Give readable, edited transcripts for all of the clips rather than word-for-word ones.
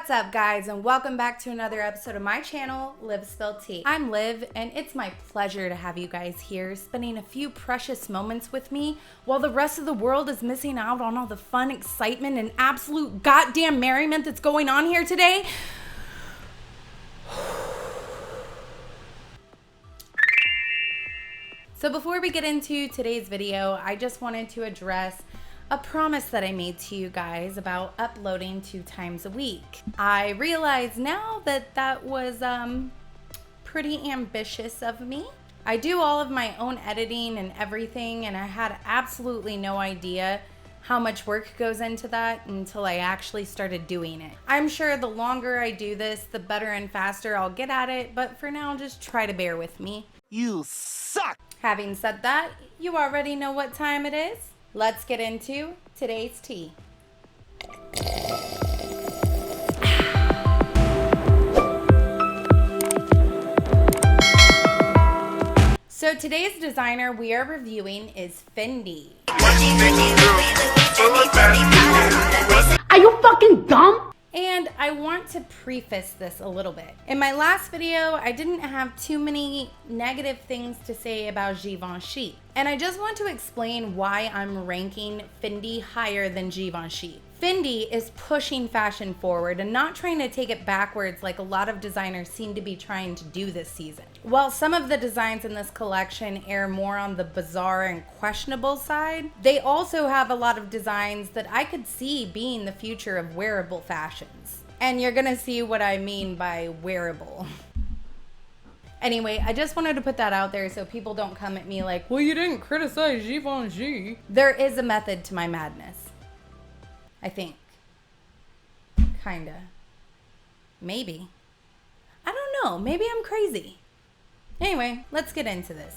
What's up, guys, and welcome back to another episode of my channel, Liv Spill Tea. I'm Liv, and it's my pleasure to have you guys here spending a few precious moments with me while the rest of the world is missing out on all the fun, excitement, and absolute goddamn merriment that's going on here today. So before we get into today's video, I just wanted to address a promise that I made to you guys about uploading 2 times a week. I realize now that that was pretty ambitious of me. I do all of my own editing and everything, and I had absolutely no idea how much work goes into that until I actually started doing it. I'm sure the longer I do this, the better and faster I'll get at it, but for now, just try to bear with me. You suck! Having said that, you already know what time it is. Let's get into today's tea. So today's designer we are reviewing is Fendi. Are you fucking dumb? And I want to preface this a little bit. In my last video, I didn't have too many negative things to say about Givenchy. And I just want to explain why I'm ranking Fendi higher than Givenchy. Fendi is pushing fashion forward and not trying to take it backwards like a lot of designers seem to be trying to do this season. While some of the designs in this collection err more on the bizarre and questionable side, they also have a lot of designs that I could see being the future of wearable fashions. And you're gonna see what I mean by wearable. Anyway, I just wanted to put that out there so people don't come at me like, well, you didn't criticize Givenchy. There is a method to my madness. I think. Kinda. Maybe. I don't know. Maybe I'm crazy. Anyway, let's get into this.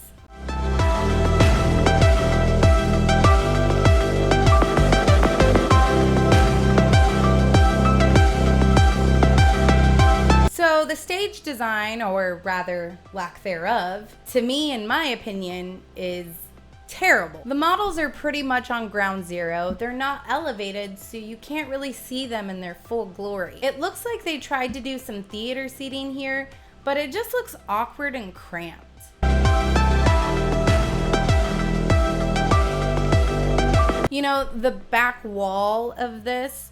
So the stage design, or rather lack thereof, to me, in my opinion, is terrible. The models are pretty much on ground zero. They're not elevated, so you can't really see them in their full glory. It looks like they tried to do some theater seating here, but it just looks awkward and cramped. You know, the back wall of this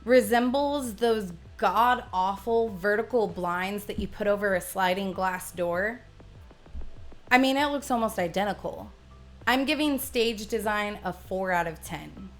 resembles those god-awful vertical blinds that you put over a sliding glass door. I mean, it looks almost identical. I'm giving stage design a 4 out of 10.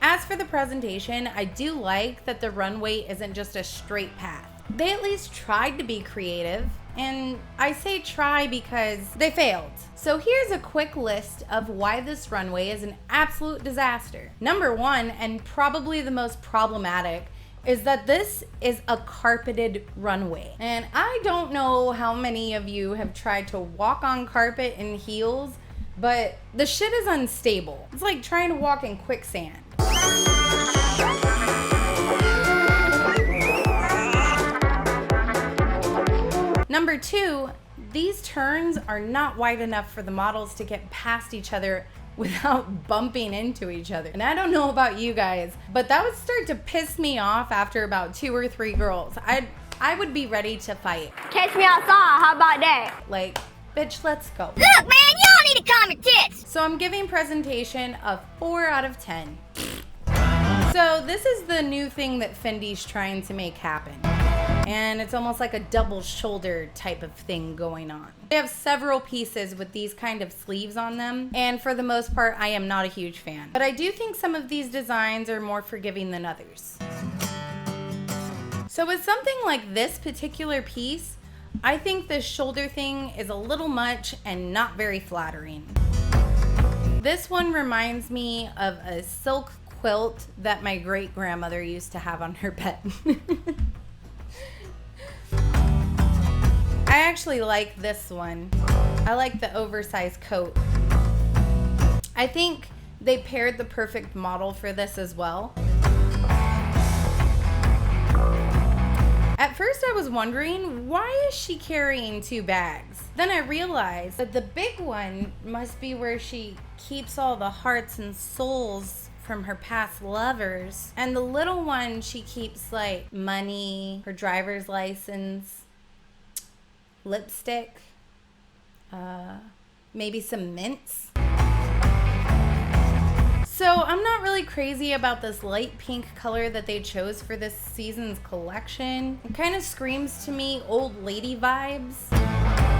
As for the presentation, I do like that the runway isn't just a straight path. They at least tried to be creative, and I say try because they failed. So here's a quick list of why this runway is an absolute disaster. Number 1, and probably the most problematic, is that this is a carpeted runway. And I don't know how many of you have tried to walk on carpet in heels, but the shit is unstable. It's like trying to walk in quicksand. Number 2, these turns are not wide enough for the models to get past each other without bumping into each other. And I don't know about you guys, but that would start to piss me off after about 2 or 3 girls. I would be ready to fight. Catch me outside, how about that? Like, bitch, let's go. Look, man, y'all need to calm your tits. So I'm giving presentation a 4 out of 10. So this is the new thing that Fendi's trying to make happen. And it's almost like a double shoulder type of thing going on. They have several pieces with these kind of sleeves on them, and for the most part, I am not a huge fan. But I do think some of these designs are more forgiving than others. So with something like this particular piece, I think this shoulder thing is a little much and not very flattering. This one reminds me of a silk quilt that my great-grandmother used to have on her bed. I actually like this one. I like the oversized coat. I think they paired the perfect model for this as well. At first I was wondering, why is she carrying 2 bags? Then I realized that the big one must be where she keeps all the hearts and souls from her past lovers. And the little one, she keeps like money, her driver's license, lipstick, maybe some mints. So I'm not really crazy about this light pink color that they chose for this season's collection. It kind of screams to me old lady vibes.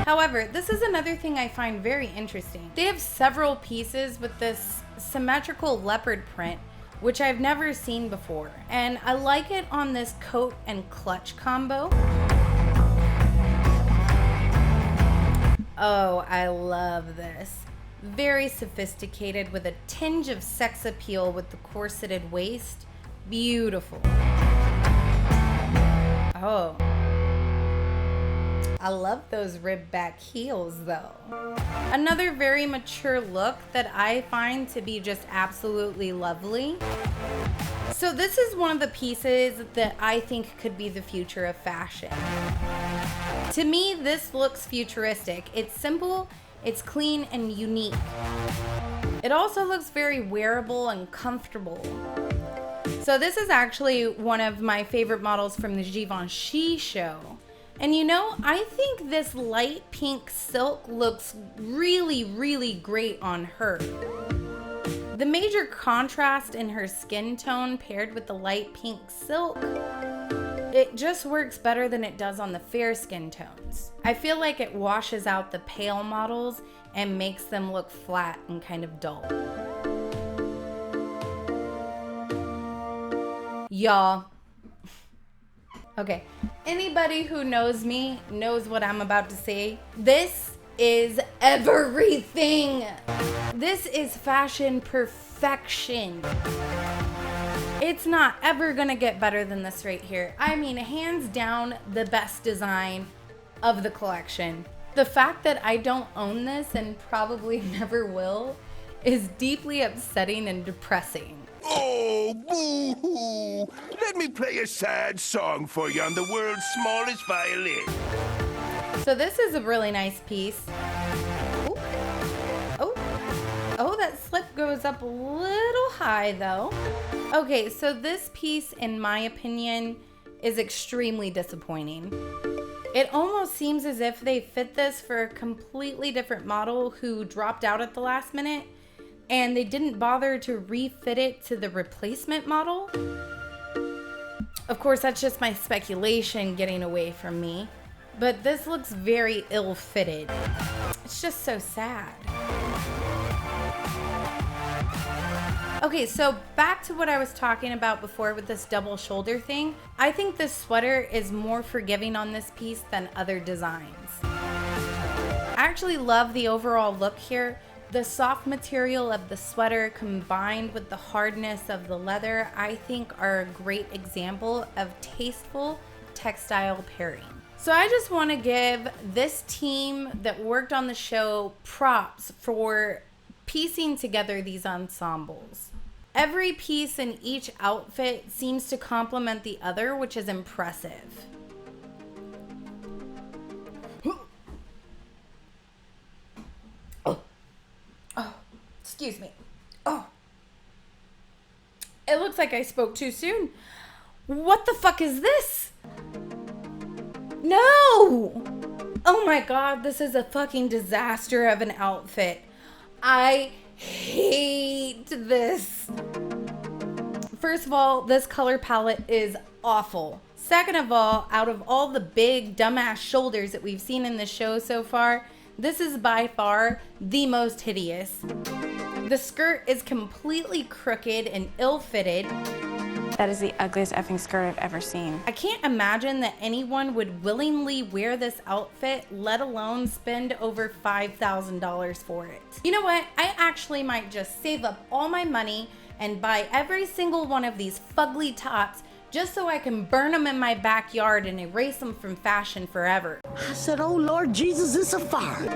However, this is another thing I find very interesting. They have several pieces with this symmetrical leopard print, which I've never seen before. And I like it on this coat and clutch combo. Oh, I love this. Very sophisticated with a tinge of sex appeal with the corseted waist. Beautiful. Oh. I love those rib back heels though. Another very mature look that I find to be just absolutely lovely. So this is one of the pieces that I think could be the future of fashion. To me, this looks futuristic. It's simple, it's clean and unique. It also looks very wearable and comfortable. So this is actually one of my favorite models from the Givenchy show. And you know, I think this light pink silk looks really, really great on her. The major contrast in her skin tone paired with the light pink silk, it just works better than it does on the fair skin tones. I feel like it washes out the pale models and makes them look flat and kind of dull. Y'all. Okay, anybody who knows me knows what I'm about to say. This is everything. This is fashion perfection. It's not ever gonna get better than this right here. I mean, hands down, the best design of the collection. The fact that I don't own this and probably never will is deeply upsetting and depressing. Oh, boo-hoo! Let me play a sad song for you on the world's smallest violin. So this is a really nice piece. Ooh. Oh, oh, that slip goes up a little high though. Okay, so this piece, in my opinion, is extremely disappointing. It almost seems as if they fit this for a completely different model who dropped out at the last minute, and they didn't bother to refit it to the replacement model. Of course, that's just my speculation getting away from me, but this looks very ill-fitted. It's just so sad. Okay, so back to what I was talking about before with this double shoulder thing. I think this sweater is more forgiving on this piece than other designs. I actually love the overall look here. The soft material of the sweater combined with the hardness of the leather, I think are a great example of tasteful textile pairing. So I just want to give this team that worked on the show props for piecing together these ensembles. Every piece in each outfit seems to complement the other, which is impressive. Oh, excuse me. Oh. It looks like I spoke too soon. What the fuck is this? No! Oh my god, this is a fucking disaster of an outfit. I hate this. First of all, this color palette is awful. Second of all, out of all the big dumbass shoulders that we've seen in the show so far, this is by far the most hideous. The skirt is completely crooked and ill-fitted. That is the ugliest effing skirt I've ever seen. I can't imagine that anyone would willingly wear this outfit, let alone spend over $5,000 for it. You know what? I actually might just save up all my money and buy every single one of these fugly tops just so I can burn them in my backyard and erase them from fashion forever. I said, oh Lord Jesus, it's a fire.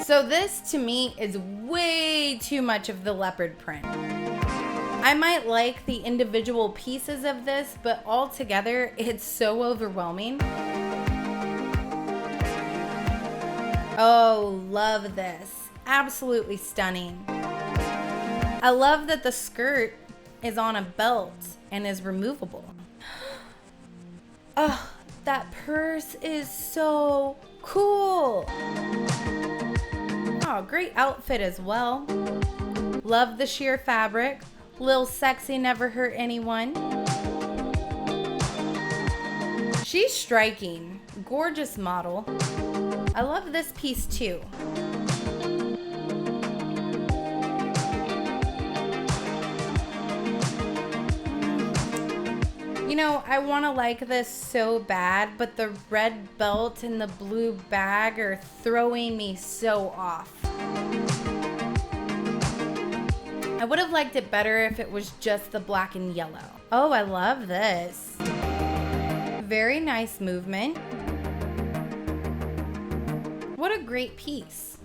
So this to me is way too much of the leopard print. I might like the individual pieces of this, but altogether it's so overwhelming. Oh, love this. Absolutely stunning. I love that the skirt is on a belt and is removable. Oh, that purse is so cool. Oh, great outfit as well. Love the sheer fabric. Lil Sexy never hurt anyone. She's striking. Gorgeous model. I love this piece too. You know, I want to like this so bad, but the red belt and the blue bag are throwing me so off. I would have liked it better if it was just the black and yellow. Oh, I love this. Very nice movement. What a great piece.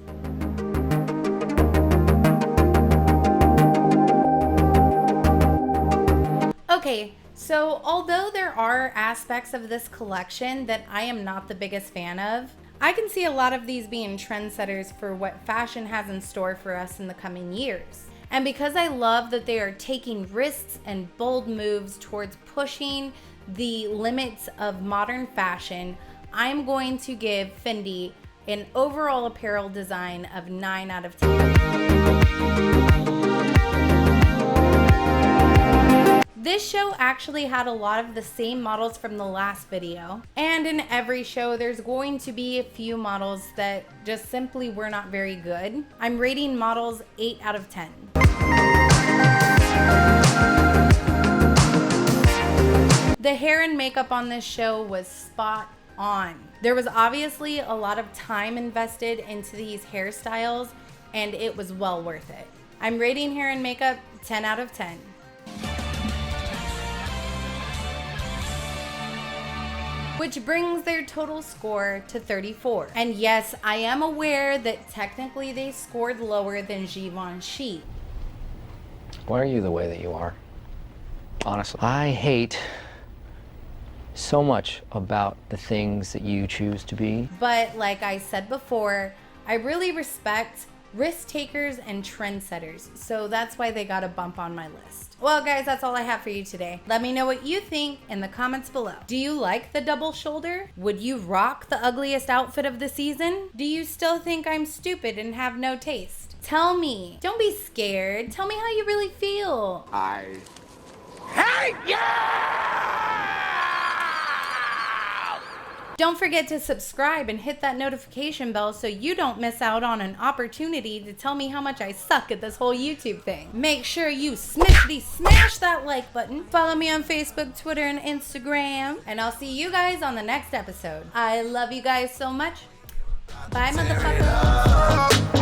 Okay, so although there are aspects of this collection that I am not the biggest fan of, I can see a lot of these being trendsetters for what fashion has in store for us in the coming years. And because I love that they are taking risks and bold moves towards pushing the limits of modern fashion, I'm going to give Fendi an overall apparel design of 9 out of 10. This show actually had a lot of the same models from the last video. And in every show, there's going to be a few models that just simply were not very good. I'm rating models 8 out of 10. The hair and makeup on this show was spot on. There was obviously a lot of time invested into these hairstyles, and it was well worth it. I'm rating hair and makeup 10 out of 10. Which brings their total score to 34. And yes, I am aware that technically they scored lower than Givenchy. Why are you the way that you are? Honestly, I hate so much about the things that you choose to be. But like I said before, I really respect risk takers and trendsetters, so that's why they got a bump on my list. Well guys, that's all I have for you today. Let me know what you think in the comments below. Do you like the double shoulder? Would you rock the ugliest outfit of the season? Do you still think I'm stupid and have no taste? Tell me. Don't be scared. Tell me how you really feel. I hate you! Don't forget to subscribe and hit that notification bell so you don't miss out on an opportunity to tell me how much I suck at this whole YouTube thing. Make sure you smash that like button. Follow me on Facebook, Twitter, and Instagram. And I'll see you guys on the next episode. I love you guys so much. Bye, motherfuckers.